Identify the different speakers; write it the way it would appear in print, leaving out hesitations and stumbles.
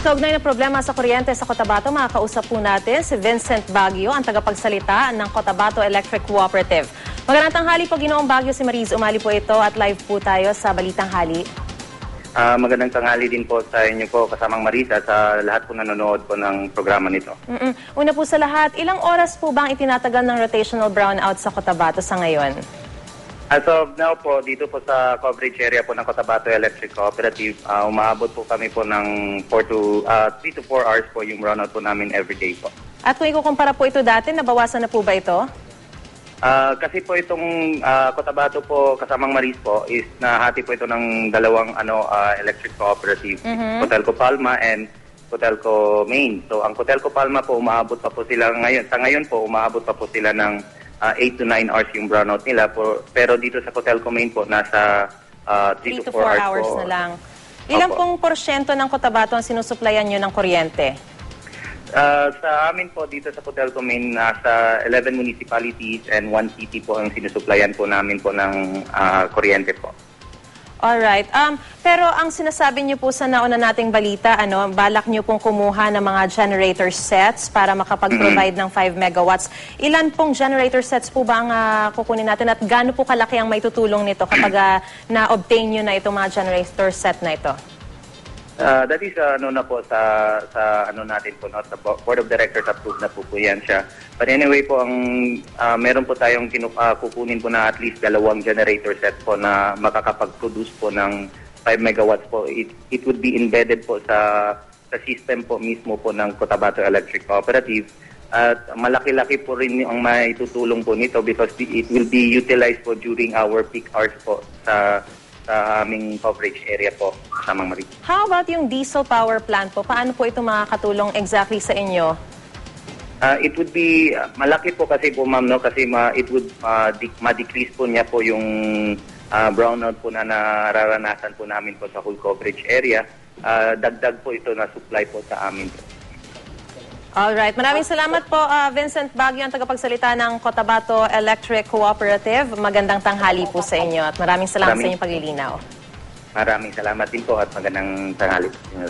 Speaker 1: Kaugnay na problema sa kuryente sa Cotabato, makakausap po natin si Vincent Baguio, ang tagapagsalita ng Cotabato Electric Cooperative. Magandang tanghali po, Ginoong Baguio, si Mariz Umali po ito at live po tayo sa Balitang Hali.
Speaker 2: Magandang tanghali din po sa inyo po, kasamang Marisa, sa lahat po nanonood po ng programa nito.
Speaker 1: Una po sa lahat, ilang oras po bang itinatagal ng rotational brownout sa Cotabato sa ngayon?
Speaker 2: As of now po, dito po sa coverage area po ng Cotabato Electric Cooperative, umaabot po kami po ng 3 to 4 hours po yung brownout po namin everyday po.
Speaker 1: At kung ikukumpara po ito dati, nabawasan na po ba ito?
Speaker 2: Kasi po itong Cotabato po, kasamang Mariz po, is nahati po ito ng dalawang electric cooperative, Cotelco Palma and Cotelco Main. So ang Cotelco Palma po, umaabot pa po sila ngayon. Sa ngayon po, umaabot pa po sila ng 8 to 9 hours yung brownout nila. Pero dito sa Cotelco Main po, nasa 3 to 4 hours
Speaker 1: na lang. Ilang pong porsyento ng Cotabato ang sinusuplayan nyo ng kuryente?
Speaker 2: Sa amin po dito sa Cotelco Main, nasa 11 municipalities and 1 city po ang sinusuplayan po namin po ng kuryente po.
Speaker 1: Alright. Pero ang sinasabi niyo po sa nauna nating balita, balak niyo pong kumuha ng mga generator sets para makapag-provide ng 5 megawatts. Ilan pong generator sets po ba ang kukunin natin at gaano po kalaki ang maitutulong nito kapag na-obtain niyo na itong mga generator set na ito?
Speaker 2: That is na po sa natin po, sa Board of Directors approved na po yan siya. But anyway po, meron po tayong kukunin po na at least 2 generator set po na makakapag-produce po ng 5 megawatts po. It would be embedded po sa system po mismo po ng Cotabato Electric Cooperative. At malaki-laki po rin ang maitutulong po nito because it will be utilized po during our peak hours po sa aming coverage area po, kasamang Mariz.
Speaker 1: How about yung diesel power plant po? Paano po ito makakatulong exactly sa inyo?
Speaker 2: It would be malaki po kasi po, ma'am, no? Kasi it would ma-decrease po niya po yung brownout po na nararanasan po namin po sa whole coverage area. Dagdag po ito na supply po sa amin po.
Speaker 1: Alright. Maraming salamat po, Vincent Baguio, ang tagapagsalita ng Cotabato Electric Cooperative. Magandang tanghali po sa inyo at maraming salamat sa inyong paglilinaw.
Speaker 2: Maraming salamat din po at magandang tanghali po.